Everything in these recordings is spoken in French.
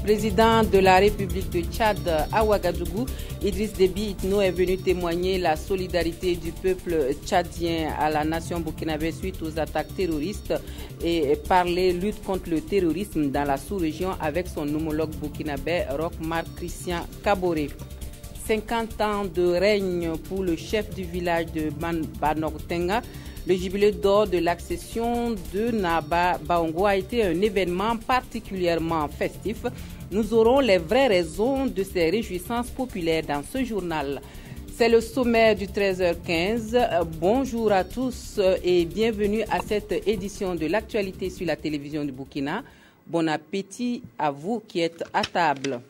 Président de la République de Tchad à Ouagadougou, Idriss Déby Itno est venu témoigner la solidarité du peuple tchadien à la nation burkinabé suite aux attaques terroristes et parler lutte contre le terrorisme dans la sous-région avec son homologue burkinabé Roch Marc Christian Kaboré. 50 ans de règne pour le chef du village de Banoktenga. Le jubilé d'or de l'accession de Naba Baongo a été un événement particulièrement festif. Nous aurons les vraies raisons de ces réjouissances populaires dans ce journal. C'est le sommaire du 13h15. Bonjour à tous et bienvenue à cette édition de l'actualité sur la télévision du Burkina. Bon appétit à vous qui êtes à table.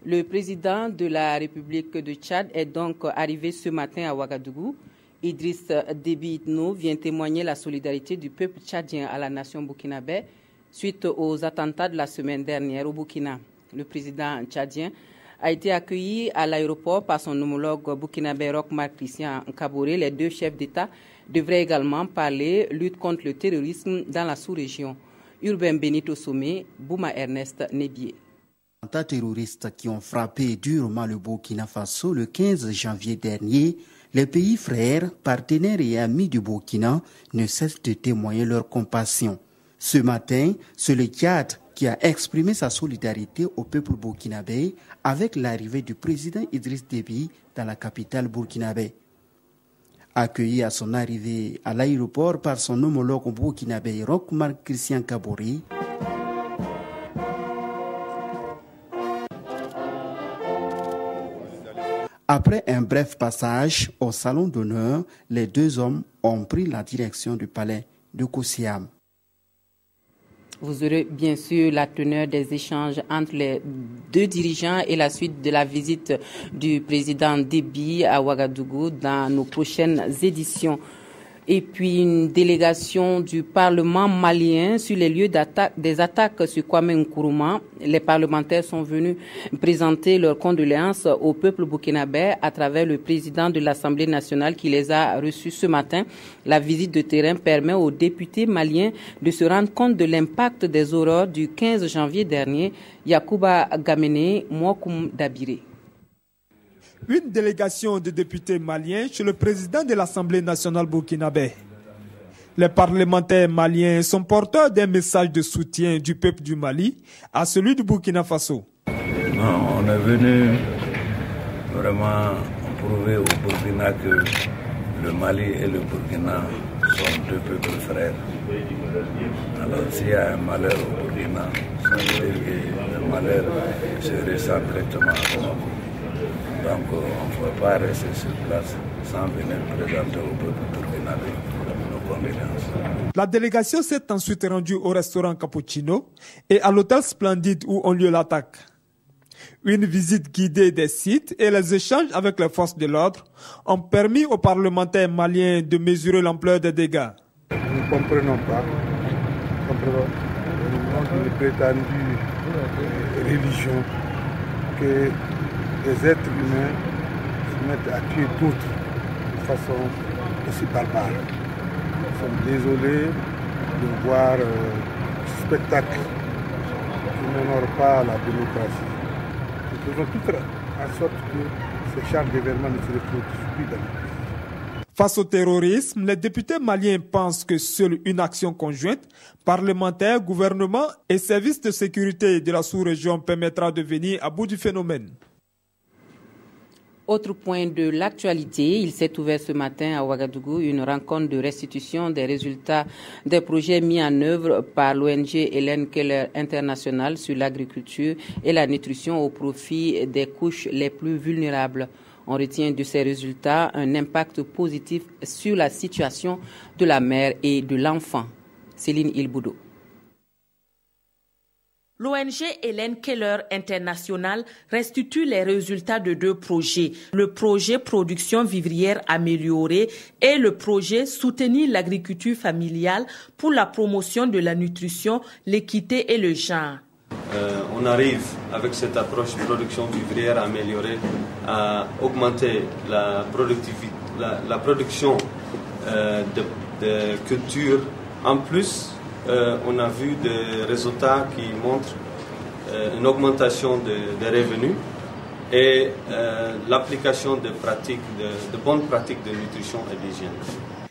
Le président de la République de Tchad est donc arrivé ce matin à Ouagadougou. Idriss Déby Itno vient témoigner la solidarité du peuple tchadien à la nation burkinabé suite aux attentats de la semaine dernière au Burkina. Le président tchadien a été accueilli à l'aéroport par son homologue burkinabé Roch Marc Christian Kaboré. Les deux chefs d'État devraient également parler lutte contre le terrorisme dans la sous-région. Urbain Benito Sommet, Bouma Ernest Nebié. Les attentats terroristes qui ont frappé durement le Burkina Faso le 15 janvier dernier, les pays frères, partenaires et amis du Burkina ne cessent de témoigner leur compassion. Ce matin, c'est le Tchad qui a exprimé sa solidarité au peuple burkinabé avec l'arrivée du président Idriss Déby dans la capitale burkinabé. Accueilli à son arrivée à l'aéroport par son homologue burkinabé Roch Marc Christian Kaboré, après un bref passage au salon d'honneur, les deux hommes ont pris la direction du palais de Koussiam. Vous aurez bien sûr la teneur des échanges entre les deux dirigeants et la suite de la visite du président Déby à Ouagadougou dans nos prochaines éditions. Et puis une délégation du Parlement malien sur les lieux des attaques sur Kwame Nkrumah. Les parlementaires sont venus présenter leurs condoléances au peuple burkinabé à travers le président de l'Assemblée nationale qui les a reçus ce matin. La visite de terrain permet aux députés maliens de se rendre compte de l'impact des horreurs du 15 janvier dernier. Yacouba Gamene, Mouakoum Dabiré. Une délégation de députés maliens chez le président de l'Assemblée nationale burkinabé. Les parlementaires maliens sont porteurs d'un message de soutien du peuple du Mali à celui du Burkina Faso. On est venu vraiment prouver au Burkina que le Mali et le Burkina sont deux peuples frères. Alors s'il y a un malheur au Burkina, ça veut dire que le malheur se ressent directement à Bamako. Donc on ne peut pas rester sur place sans venir présenter au peuple burkinabé nos condoléances. La délégation s'est ensuite rendue au restaurant Cappuccino et à l'hôtel Splendide où ont lieu l'attaque. Une visite guidée des sites et les échanges avec les forces de l'ordre ont permis aux parlementaires maliens de mesurer l'ampleur des dégâts. Nous ne comprenons pas une prétendue religion que des êtres humains se mettent à tuer d'autres de façon aussi barbare. Nous sommes désolés de voir ce spectacle qui n'honore pas la démocratie. Nous faisons tout en sorte que ce genre d'événements ne se reproduisent plus dans le pays. Face au terrorisme, les députés maliens pensent que seule une action conjointe, parlementaire, gouvernement et services de sécurité de la sous-région permettra de venir à bout du phénomène. Autre point de l'actualité, il s'est ouvert ce matin à Ouagadougou une rencontre de restitution des résultats des projets mis en œuvre par l'ONG Hélène Keller International sur l'agriculture et la nutrition au profit des couches les plus vulnérables. On retient de ces résultats un impact positif sur la situation de la mère et de l'enfant. Céline Ilboudo. L'ONG Hélène Keller International restitue les résultats de deux projets. Le projet Production vivrière améliorée et le projet Soutenir l'agriculture familiale pour la promotion de la nutrition, l'équité et le genre. On arrive avec cette approche de production vivrière améliorée à augmenter la productivité, la production de cultures. En plus, on a vu des résultats qui montrent une augmentation des revenus et l'application de bonnes pratiques de nutrition et d'hygiène.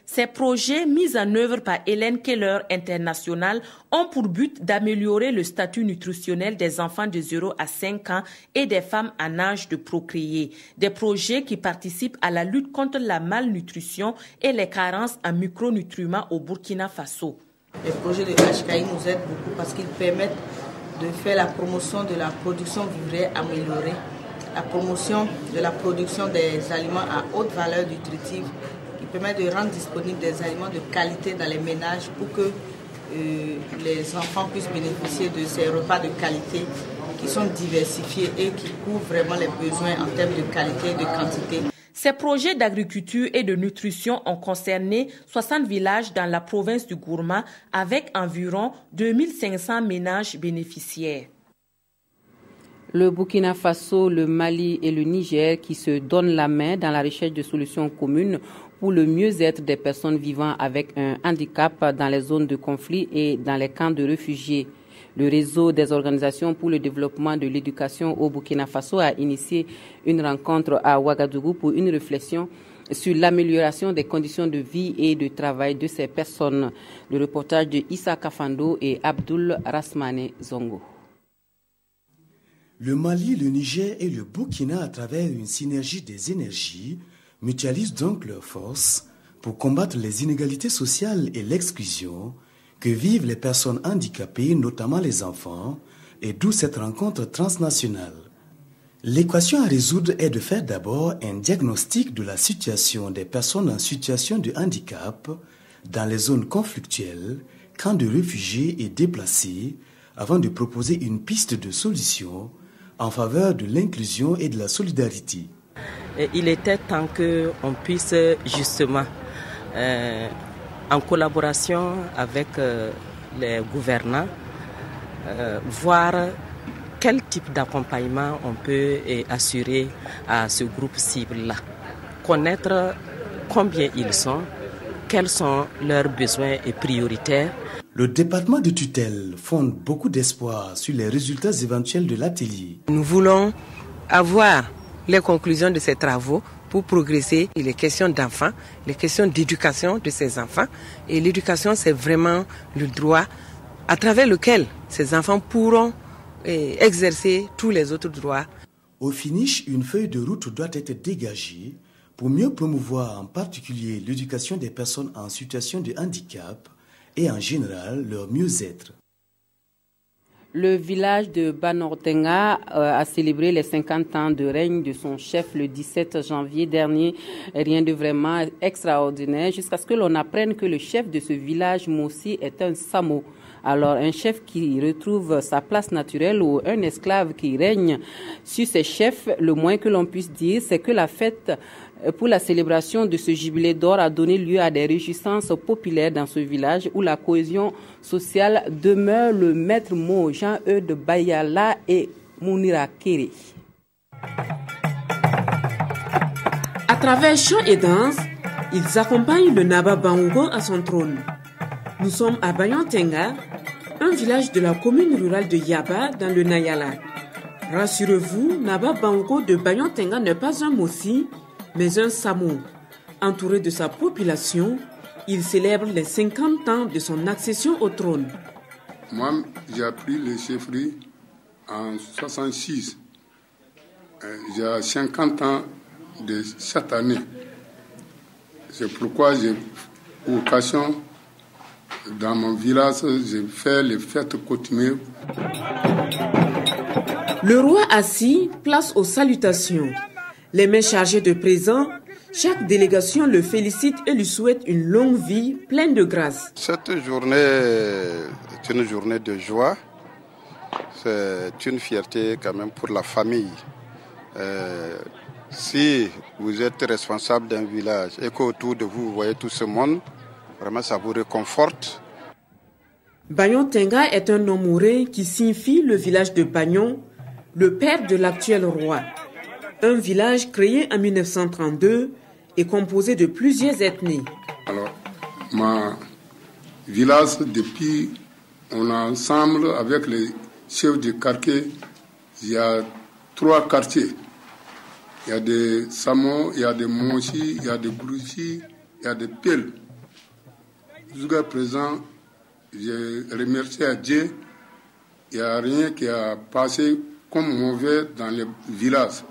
Ces projets mis en œuvre par Hélène Keller International ont pour but d'améliorer le statut nutritionnel des enfants de 0 à 5 ans et des femmes en âge de procréer. Des projets qui participent à la lutte contre la malnutrition et les carences en micronutriments au Burkina Faso. Les projets de HKI nous aident beaucoup parce qu'ils permettent de faire la promotion de la production vivrière améliorée, la promotion de la production des aliments à haute valeur nutritive, qui permet de rendre disponibles des aliments de qualité dans les ménages pour que les enfants puissent bénéficier de ces repas de qualité qui sont diversifiés et qui couvrent vraiment les besoins en termes de qualité et de quantité. Ces projets d'agriculture et de nutrition ont concerné 60 villages dans la province du Gourma avec environ 2500 ménages bénéficiaires. Le Burkina Faso, le Mali et le Niger qui se donnent la main dans la recherche de solutions communes pour le mieux-être des personnes vivant avec un handicap dans les zones de conflit et dans les camps de réfugiés. Le réseau des organisations pour le développement de l'éducation au Burkina Faso a initié une rencontre à Ouagadougou pour une réflexion sur l'amélioration des conditions de vie et de travail de ces personnes. Le reportage de Issa Kafando et Abdoul Rasmane Zongo. Le Mali, le Niger et le Burkina, à travers une synergie des énergies, mutualisent donc leurs forces pour combattre les inégalités sociales et l'exclusion que vivent les personnes handicapées, notamment les enfants, et d'où cette rencontre transnationale. L'équation à résoudre est de faire d'abord un diagnostic de la situation des personnes en situation de handicap dans les zones conflictuelles, camps de réfugiés et déplacés, avant de proposer une piste de solution en faveur de l'inclusion et de la solidarité. Il était temps qu'on puisse justement, en collaboration avec les gouvernants, voir quel type d'accompagnement on peut assurer à ce groupe cible-là. Connaître combien ils sont, quels sont leurs besoins et prioritaires. Le département de tutelle fonde beaucoup d'espoir sur les résultats éventuels de l'atelier. Nous voulons avoir les conclusions de ces travaux pour progresser. Les questions d'enfants, les questions d'éducation de ces enfants. Et l'éducation, c'est vraiment le droit à travers lequel ces enfants pourront exercer tous les autres droits. Au finish, une feuille de route doit être dégagée pour mieux promouvoir en particulier l'éducation des personnes en situation de handicap et en général leur mieux-être. Le village de Banortenga a célébré les 50 ans de règne de son chef le 17 janvier dernier. Rien de vraiment extraordinaire jusqu'à ce que l'on apprenne que le chef de ce village, Moussi, est un Samo. Alors un chef qui retrouve sa place naturelle ou un esclave qui règne sur ses chefs, le moins que l'on puisse dire, c'est que la fête pour la célébration de ce jubilé d'or a donné lieu à des réjouissances populaires dans ce village où la cohésion sociale demeure le maître mot. Jean-Eudes Bayala et Mounira Kéré. À travers chants et danses, ils accompagnent le Naba Bango à son trône. Nous sommes à Bayantenga, un village de la commune rurale de Yaba dans le Nayala. Rassurez-vous, Naba Bango de Bayantenga n'est pas un Moussi, mais un Samo. Entouré de sa population, il célèbre les 50 ans de son accession au trône. Moi, j'ai appris les chefferies en 66. J'ai 50 ans de cette année. C'est pourquoi j'ai vocation, dans mon village, j'ai fait les fêtes coutumières. Le roi assis place aux salutations. Les mains chargées de présents, chaque délégation le félicite et lui souhaite une longue vie pleine de grâce. Cette journée est une journée de joie. C'est une fierté quand même pour la famille. Si vous êtes responsable d'un village et qu'autour de vous, vous voyez tout ce monde, vraiment ça vous réconforte. Bayantenga est un nom mouré qui signifie le village de Bagnon, le père de l'actuel roi. Un village créé en 1932 et composé de plusieurs ethnies. Alors, mon village, depuis, on est ensemble avec les chef de quartier, il y a 3 quartiers. Il y a des Samo, il y a des Monchi, il y a des Gourouchi, il y a des Pelles. Jusqu'à présent, je remercie à Dieu, il n'y a rien qui a passé comme mauvais dans les villages.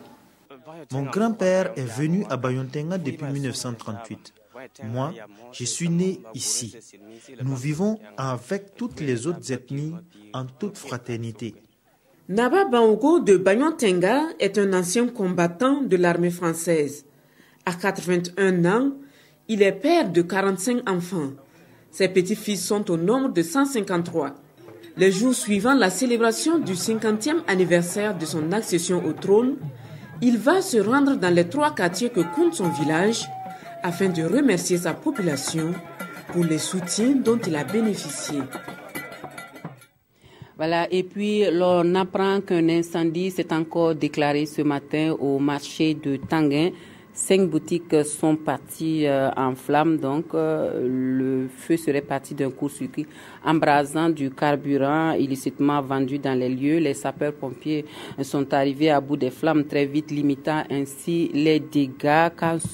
Mon grand-père est venu à Bayontenga depuis 1938. Moi, je suis né ici. Nous vivons avec toutes les autres ethnies en toute fraternité. Naba Bango de Bayontenga est un ancien combattant de l'armée française. À 81 ans, il est père de 45 enfants. Ses petits-fils sont au nombre de 153. Les jours suivant la célébration du 50e anniversaire de son accession au trône, il va se rendre dans les 3 quartiers que compte son village afin de remercier sa population pour les soutiens dont il a bénéficié. Voilà, et puis l'on apprend qu'un incendie s'est encore déclaré ce matin au marché de Tanguin. 5 boutiques sont parties en flammes, donc le feu serait parti d'un court-circuit embrasant du carburant illicitement vendu dans les lieux. Les sapeurs-pompiers sont arrivés à bout des flammes très vite, limitant ainsi les dégâts.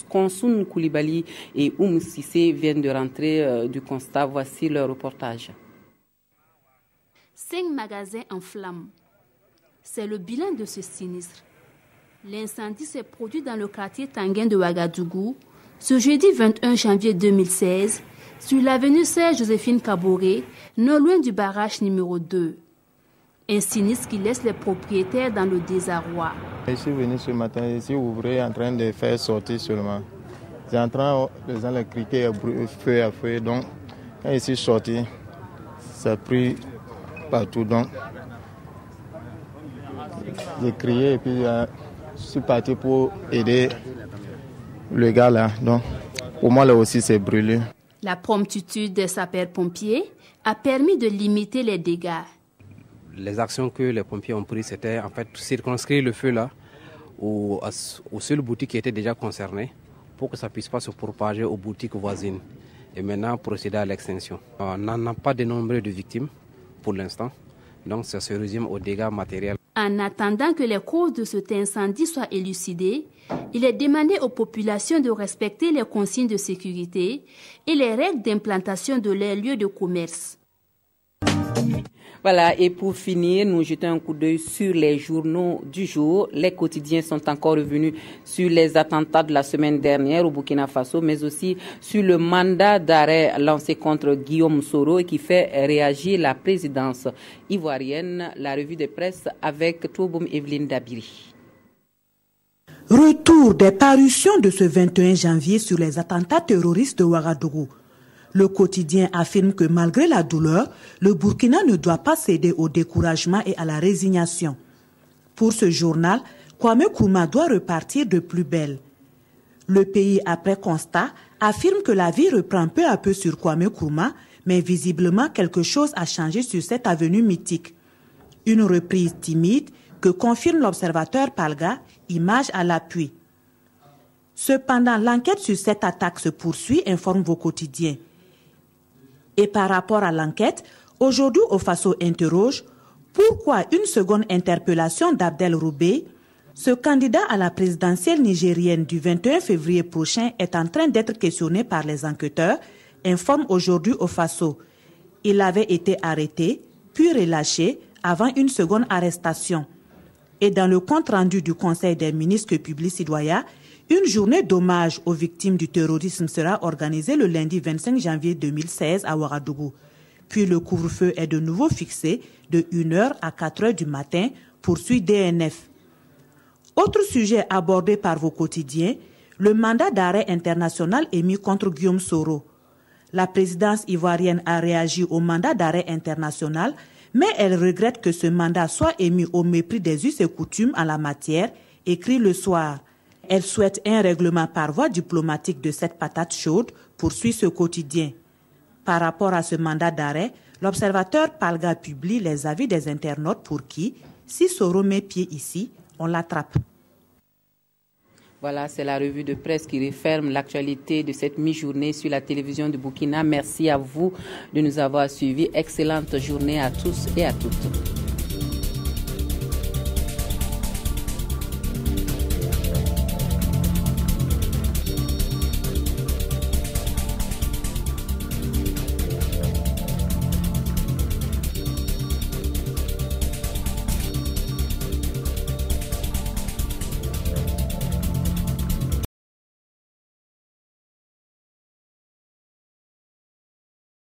Konsoun Koulibaly et Oum Sissé viennent de rentrer du constat. Voici leur reportage. 5 magasins en flammes. C'est le bilan de ce sinistre. L'incendie s'est produit dans le quartier Tanguin de Ouagadougou ce jeudi 21 janvier 2016 sur l'avenue Serge-Joséphine Kaboré, non loin du barrage numéro 2. Un sinistre qui laisse les propriétaires dans le désarroi. Je suis venu ce matin ici, ouvrier en train de faire sortir seulement. J'ai en train de les gens criquer feu à feu, donc quand je suis sorti, ça a pris partout, donc j'ai crié et puis je suis parti pour aider le gars là. Donc, pour moi là aussi, c'est brûlé. La promptitude des sapeurs-pompiers a permis de limiter les dégâts. Les actions que les pompiers ont prises, c'était en fait circonscrire le feu là aux seules boutiques qui étaient déjà concernées pour que ça ne puisse pas se propager aux boutiques voisines. Et maintenant, procéder à l'extinction. On n'en a pas dénombré de victimes pour l'instant. Donc, ça se résume aux dégâts matériels. En attendant que les causes de cet incendie soient élucidées, il est demandé aux populations de respecter les consignes de sécurité et les règles d'implantation de leurs lieux de commerce. Voilà, et pour finir, nous jetons un coup d'œil sur les journaux du jour. Les quotidiens sont encore revenus sur les attentats de la semaine dernière au Burkina Faso, mais aussi sur le mandat d'arrêt lancé contre Guillaume Soro et qui fait réagir la présidence ivoirienne. La revue de presse avec Touboum Evelyne Dabiri. Retour des parutions de ce 21 janvier sur les attentats terroristes de Ouagadougou. Le quotidien affirme que malgré la douleur, le Burkina ne doit pas céder au découragement et à la résignation. Pour ce journal, Kwame Nkrumah doit repartir de plus belle. Le pays, après constat, affirme que la vie reprend peu à peu sur Kwame Nkrumah, mais visiblement quelque chose a changé sur cette avenue mythique. Une reprise timide que confirme l'observateur Palga, image à l'appui. Cependant, l'enquête sur cette attaque se poursuit, informe vos quotidiens. Et par rapport à l'enquête, aujourd'hui au Faso interroge pourquoi une seconde interpellation d'Abdel Roubé, ce candidat à la présidentielle nigérienne du 21 février prochain, est en train d'être questionné par les enquêteurs, informe aujourd'hui au Faso. Il avait été arrêté, puis relâché avant une seconde arrestation. Et dans le compte-rendu du Conseil des ministres que publie Sidoya, une journée d'hommage aux victimes du terrorisme sera organisée le lundi 25 janvier 2016 à Ouagadougou. Puis le couvre-feu est de nouveau fixé de 1h à 4h du matin, poursuit DNF. Autre sujet abordé par vos quotidiens, le mandat d'arrêt international émis contre Guillaume Soro. La présidence ivoirienne a réagi au mandat d'arrêt international, mais elle regrette que ce mandat soit émis au mépris des us et coutumes en la matière, écrit Le Soir. Elle souhaite un règlement par voie diplomatique de cette patate chaude, poursuit ce quotidien. Par rapport à ce mandat d'arrêt, l'observateur Palga publie les avis des internautes pour qui, si Soro met pied ici, on l'attrape. Voilà, c'est la revue de presse qui referme l'actualité de cette mi-journée sur la télévision de Burkina. Merci à vous de nous avoir suivis. Excellente journée à tous et à toutes.